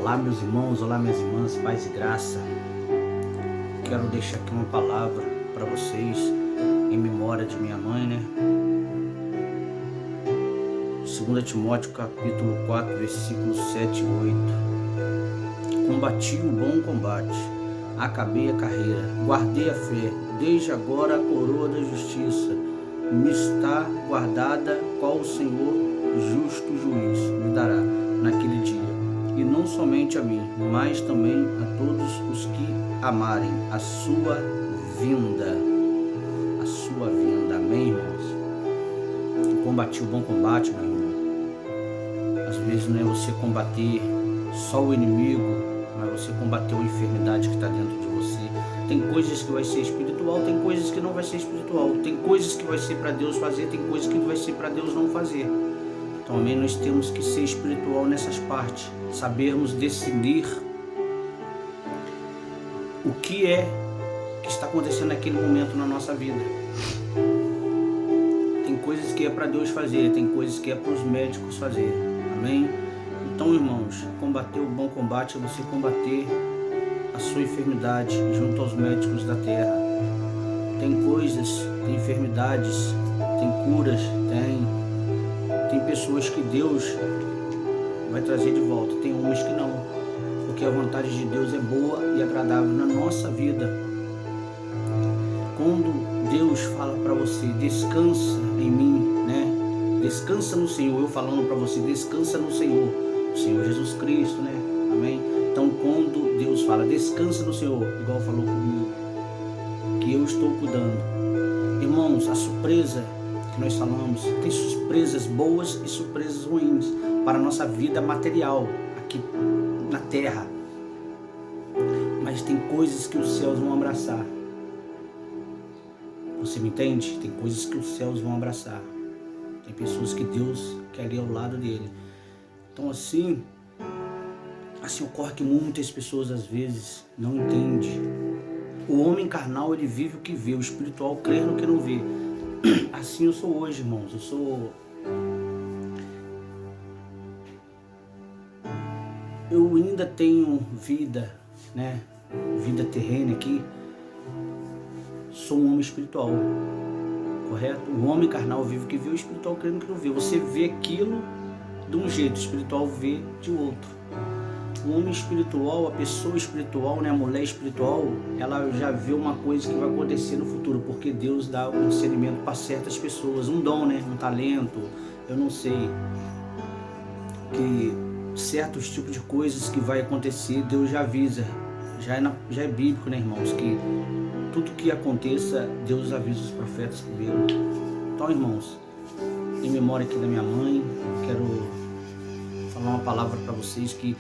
Olá meus irmãos, olá minhas irmãs, paz e graça. Quero deixar aqui uma palavra para vocês em memória de minha mãe, né? 2 Timóteo capítulo 4, versículos 7 e 8. Combati o bom combate, acabei a carreira, guardei a fé, desde agora a coroa da justiça me está guardada, qual o Senhor, justo juiz, me dará naquele dia. E não somente a mim, mas também a todos os que amarem a sua vinda. A sua vinda, amém, irmãos? Eu combati o bom combate, meu irmão. Às vezes não é você combater só o inimigo, mas você combater a enfermidade que está dentro de você. Tem coisas que vai ser espiritual, tem coisas que não vai ser espiritual. Tem coisas que vai ser para Deus fazer, tem coisas que vai ser para Deus não fazer. Então, amém, nós temos que ser espiritual nessas partes, sabermos decidir o que é que está acontecendo naquele momento na nossa vida. Tem coisas que é para Deus fazer, tem coisas que é para os médicos fazer, amém? Então, irmãos, combater o bom combate é você combater a sua enfermidade junto aos médicos da terra. Tem coisas, tem enfermidades, tem curas, tem pessoas que Deus vai trazer de volta, tem umas que não, porque a vontade de Deus é boa e agradável na nossa vida. Quando Deus fala para você, descansa em mim, né? Descansa no Senhor, eu falando para você, descansa no Senhor, o Senhor Jesus Cristo, né? Amém? Então, quando Deus fala, descansa no Senhor, igual falou comigo, que eu estou cuidando. Irmãos, a surpresa que nós falamos, tem surpresas boas e surpresas ruins para a nossa vida material aqui na terra, mas tem coisas que os céus vão abraçar. Você me entende? Tem coisas que os céus vão abraçar, tem pessoas que Deus quer ali ao lado dele. Então assim ocorre que muitas pessoas às vezes não entendem. O homem carnal, ele vive o que vê, o espiritual crê no que não vê. Assim eu sou hoje, irmãos. Eu ainda tenho vida, né? Vida terrena aqui. Sou um homem espiritual, correto? O homem carnal vive o que vê, o espiritual crê no que não vê. Você vê aquilo de um jeito, o espiritual vê de outro. O homem espiritual, a pessoa espiritual, né, a mulher espiritual, ela já vê uma coisa que vai acontecer no futuro, porque Deus dá um discernimento para certas pessoas, um dom, né, um talento, eu não sei, que certos tipos de coisas que vai acontecer, Deus já avisa, já é bíblico, né, irmãos, que tudo que aconteça, Deus avisa os profetas primeiro. Então, irmãos, em memória aqui da minha mãe, quero falar uma palavra para vocês que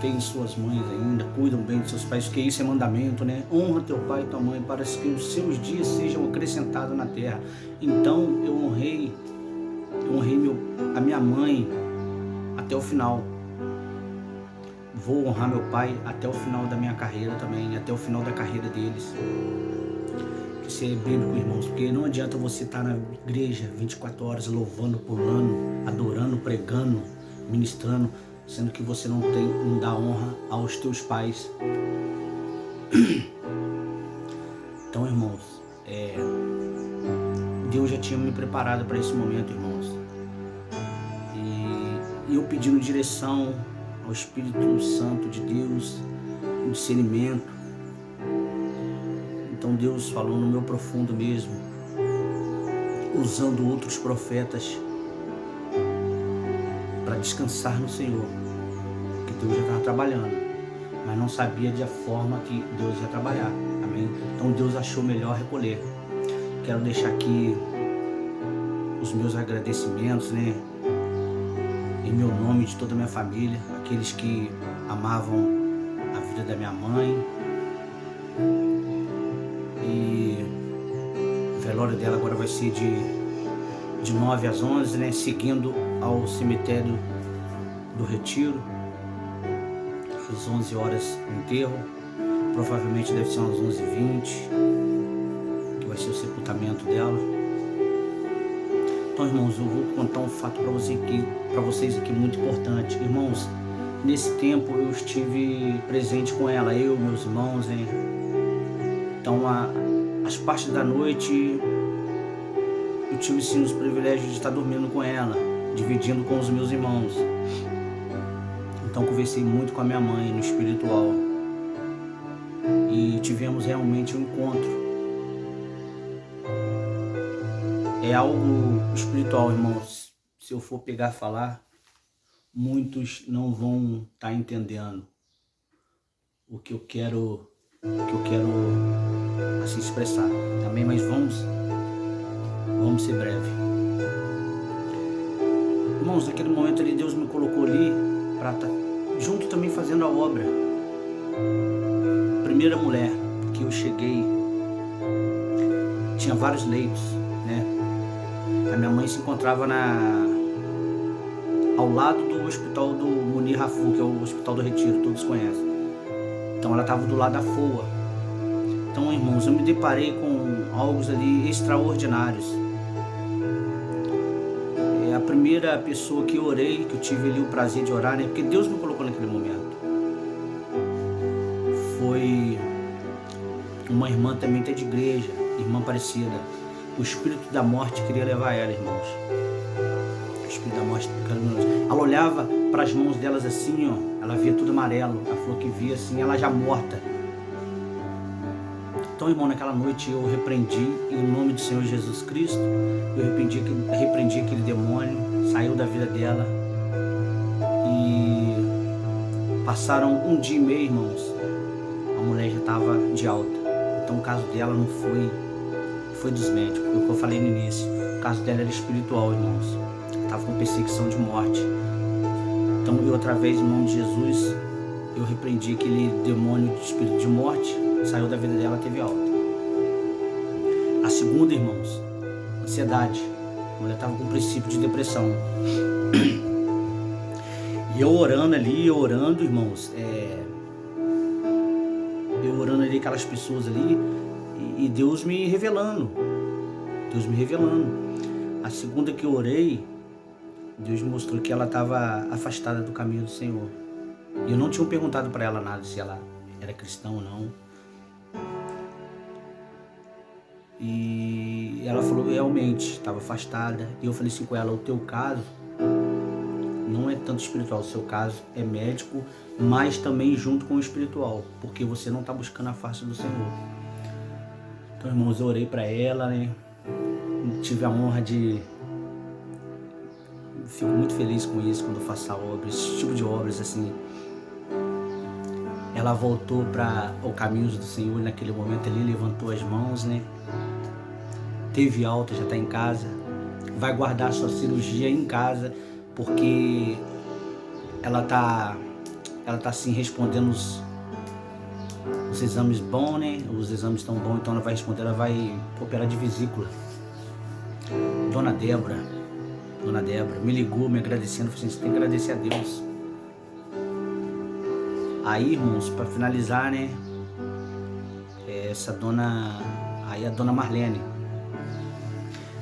têm suas mães ainda, cuidam bem de seus pais, porque isso é mandamento, né? Honra teu pai e tua mãe para que os seus dias sejam acrescentados na terra. Então eu honrei a minha mãe até o final. Vou honrar meu pai até o final da minha carreira também, até o final da carreira deles. Isso é bíblico, irmãos, porque não adianta você estar na igreja 24 horas louvando, pulando, adorando, pregando, ministrando, sendo que você não dá honra aos teus pais. Então, irmãos, Deus já tinha me preparado para esse momento, irmãos. E eu pedindo direção ao Espírito Santo de Deus, um discernimento. Então Deus falou no meu profundo mesmo, usando outros profetas para descansar no Senhor, que Deus já estava trabalhando, mas não sabia de a forma que Deus ia trabalhar, amém? Então Deus achou melhor recolher. Quero deixar aqui os meus agradecimentos, né? Em meu nome, de toda a minha família, aqueles que amavam a vida da minha mãe. E o velório dela agora vai ser de 9 às 11, né? Seguindo ao cemitério do Retiro. Às 11 horas o enterro. Provavelmente deve ser umas 11h20, que vai ser o sepultamento dela. Então, irmãos, eu vou contar um fato para vocês aqui muito importante. Irmãos, nesse tempo eu estive presente com ela, eu, meus irmãos, né? Então, as partes da noite, eu tive sim os privilégios de estar dormindo com ela, dividindo com os meus irmãos. Então, conversei muito com a minha mãe no espiritual. E tivemos realmente um encontro. É algo espiritual, irmãos. Se eu for pegar e falar, muitos não vão estar entendendo o que eu quero assim expressar. Amém? Mas vamos ser breve. Irmãos, naquele momento ali, Deus me colocou ali para estar junto também fazendo a obra. Primeira mulher que eu cheguei, tinha vários leitos, né? A minha mãe se encontrava ao lado do hospital do Munir Rafu, que é o Hospital do Retiro, todos conhecem. Então ela estava do lado da FOA. Então, irmãos, eu me deparei com algo ali extraordinários. A primeira pessoa que eu orei, que eu tive ali o prazer de orar, né? Porque Deus me colocou naquele momento, foi uma irmã também até de igreja, irmã Aparecida. O espírito da morte queria levar ela, irmãos. O espírito da morte queria levar ela. Ela olhava para as mãos delas assim, ó, ela via tudo amarelo. Ela falou que via assim, ela já morta. Então, irmão, naquela noite eu repreendi, em nome do Senhor Jesus Cristo, eu repreendi aquele demônio, saiu da vida dela. E passaram um dia e meio, irmãos, a mulher já estava de alta. Então o caso dela não foi dos médicos, foi o que eu falei no início. O caso dela era espiritual, irmãos. Estava com perseguição de morte. Então eu, através do nome de Jesus, eu repreendi aquele demônio de espírito de morte, saiu da vida dela, teve alta. A segunda, irmãos, ansiedade. A mulher estava com um princípio de depressão. E eu orando ali, irmãos, eu orando ali aquelas pessoas ali, e Deus me revelando. A segunda que eu orei, Deus me mostrou que ela estava afastada do caminho do Senhor. E eu não tinha perguntado para ela nada, se ela era cristã ou não. E ela falou, realmente, estava afastada. E eu falei assim com ela, o teu caso não é tanto espiritual, o seu caso é médico, mas também junto com o espiritual, porque você não está buscando a face do Senhor. Então, irmãos, eu orei para ela, né? Tive a honra de... Fico muito feliz com isso, quando eu faço a obra, esse tipo de obras, assim. Ela voltou para o caminho do Senhor naquele momento ali, levantou as mãos, né? Teve alta, já está em casa. Vai guardar a sua cirurgia em casa, porque ela tá assim respondendo os exames bons, né? Os exames estão bons, então ela vai responder, ela vai operar de vesícula. Dona Débora me ligou, me agradecendo, falou assim, você tem que agradecer a Deus. Aí, irmãos, para finalizar, né? A dona Marlene.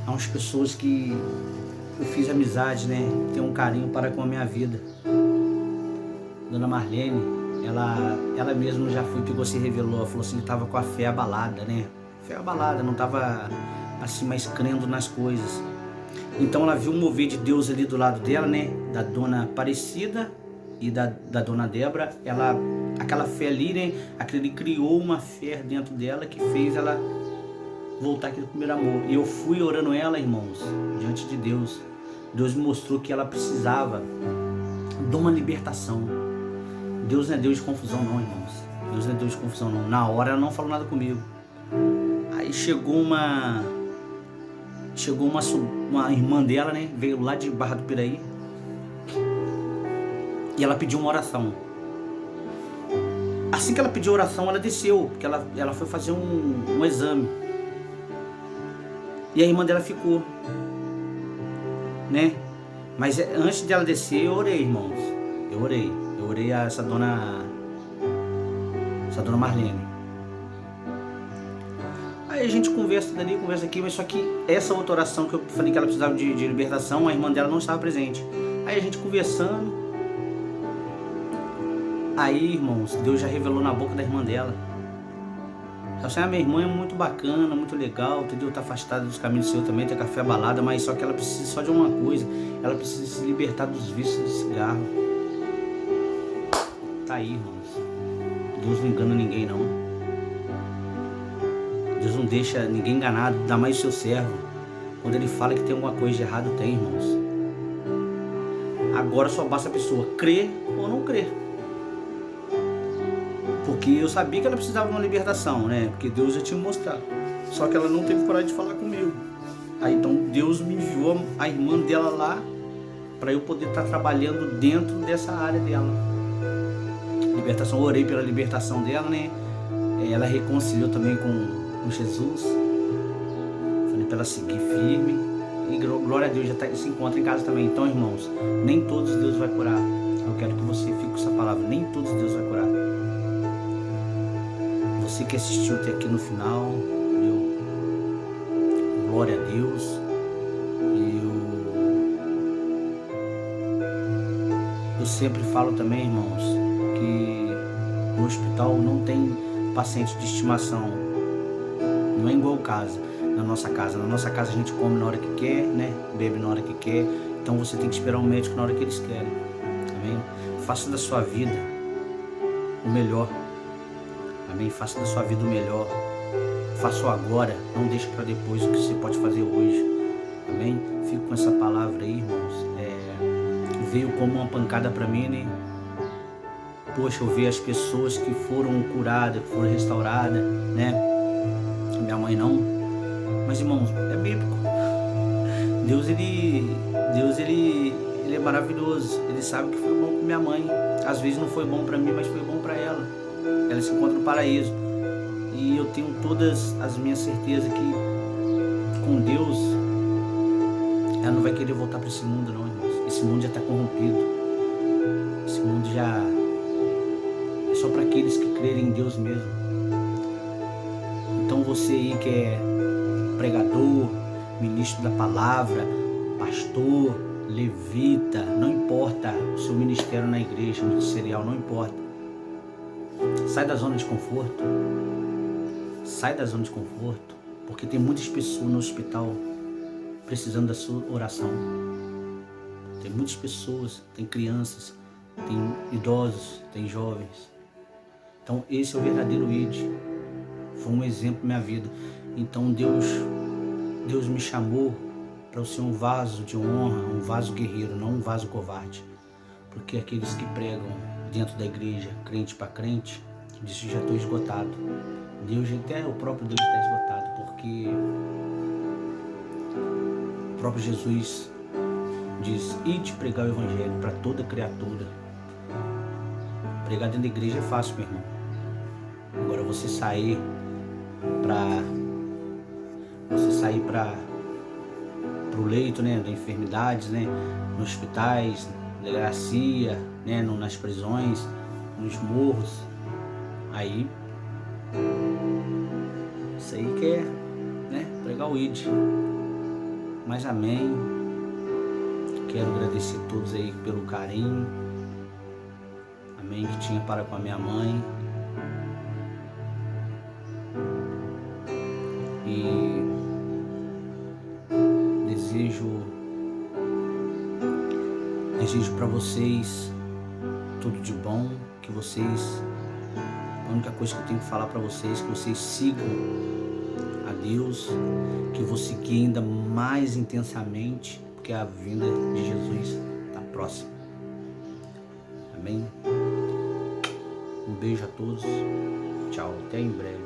Há umas pessoas que eu fiz amizade, né? Tem um carinho para com a minha vida. Dona Marlene, ela mesma já pegou, se revelou, ela falou assim, que estava com a fé abalada, né? Fé abalada, não estava assim mais crendo nas coisas. Então ela viu o mover de Deus ali do lado dela, né? Da dona Aparecida e da dona Débora. Aquela fé ali, né? Aquele criou uma fé dentro dela que fez ela voltar aquele primeiro amor. E eu fui orando ela, irmãos, diante de Deus. Deus me mostrou que ela precisava de uma libertação. Deus não é Deus de confusão não, irmãos. Deus não é Deus de confusão não. Na hora ela não falou nada comigo. Aí chegou uma irmã dela, né? Veio lá de Barra do Piraí. E ela pediu uma oração. Assim que ela pediu oração, ela desceu, porque ela foi fazer um exame. E a irmã dela ficou, né? Mas antes dela descer, eu orei, irmãos. Eu orei a essa dona Marlene. Aí a gente conversa dali, conversa aqui, mas só que essa outra oração que eu falei que ela precisava de libertação, a irmã dela não estava presente. Aí a gente conversando, Aí, irmãos, Deus já revelou na boca da irmã dela. Assim, minha irmã é muito bacana, muito legal, entendeu? Tá afastada dos caminhos do Senhor também, tem café balada, mas só que ela precisa só de uma coisa, ela precisa se libertar dos vícios do cigarro. Tá aí, irmãos. Deus não engana ninguém, não. Deus não deixa ninguém enganado, ainda mais o seu servo. Quando ele fala que tem alguma coisa de errado, tem, irmãos. Agora só basta a pessoa crer ou não crer. Porque eu sabia que ela precisava de uma libertação, né? Porque Deus já tinha mostrado. Só que ela não teve coragem de falar comigo. Aí então Deus me enviou a irmã dela lá para eu poder estar trabalhando dentro dessa área dela. Libertação, eu orei pela libertação dela, né? Ela reconciliou também com Jesus. Falei para ela seguir firme. E glória a Deus, já se encontra em casa também. Então, irmãos, nem todos Deus vai curar. Eu quero que você fique com essa palavra. Nem todos Deus vai curar. Você que assistiu até aqui no final, glória a Deus. Eu sempre falo também, irmãos, que no hospital não tem paciente de estimação. Não é igual casa. Na nossa casa a gente come na hora que quer, né? Bebe na hora que quer. Então você tem que esperar um médico na hora que eles querem. Amém? Faça da sua vida o melhor. Amém? Faça da sua vida o melhor. Faça agora, não deixe para depois o que você pode fazer hoje. Amém? Fico com essa palavra aí, irmãos. Veio como uma pancada para mim, né? Poxa, eu vi as pessoas que foram curadas, que foram restauradas, né? Minha mãe não. Mas, irmãos, é bíblico. Deus ele é maravilhoso. Ele sabe que foi bom para minha mãe. Às vezes não foi bom para mim, mas foi bom para ela. Ela se encontra no paraíso. E eu tenho todas as minhas certezas que com Deus ela não vai querer voltar para esse mundo, não, irmãos. Esse mundo já está corrompido. Esse mundo já é só para aqueles que crerem em Deus mesmo. Então você aí que é pregador, ministro da palavra, pastor, levita, não importa o seu ministério na igreja, ministerial, não importa. Sai da zona de conforto. Sai da zona de conforto, porque tem muitas pessoas no hospital precisando da sua oração. Tem muitas pessoas, tem crianças, tem idosos, tem jovens. Então esse é o verdadeiro ID. Foi um exemplo na minha vida. Então Deus me chamou para eu ser um vaso de honra, um vaso guerreiro, não um vaso covarde. Porque aqueles que pregam dentro da igreja, crente para crente, disse, já estou esgotado. Deus, até o próprio Deus está esgotado, porque o próprio Jesus diz, ide pregar o evangelho para toda criatura. Pregar dentro da igreja é fácil, meu irmão. Agora você sair para o leito, né, das enfermidades, né, nos hospitais, na delegacia, né, nas prisões, nos morros, aí isso aí que é, né, pregar o ID. Mas amém. Quero agradecer a todos aí pelo carinho, amém, que tinha para com a minha mãe. E desejo para vocês tudo de bom, que vocês, a única coisa que eu tenho que falar para vocês, que vocês sigam a Deus, que eu vou seguir ainda mais intensamente, porque a vinda de Jesus está próxima. Amém? Um beijo a todos, tchau, até em breve.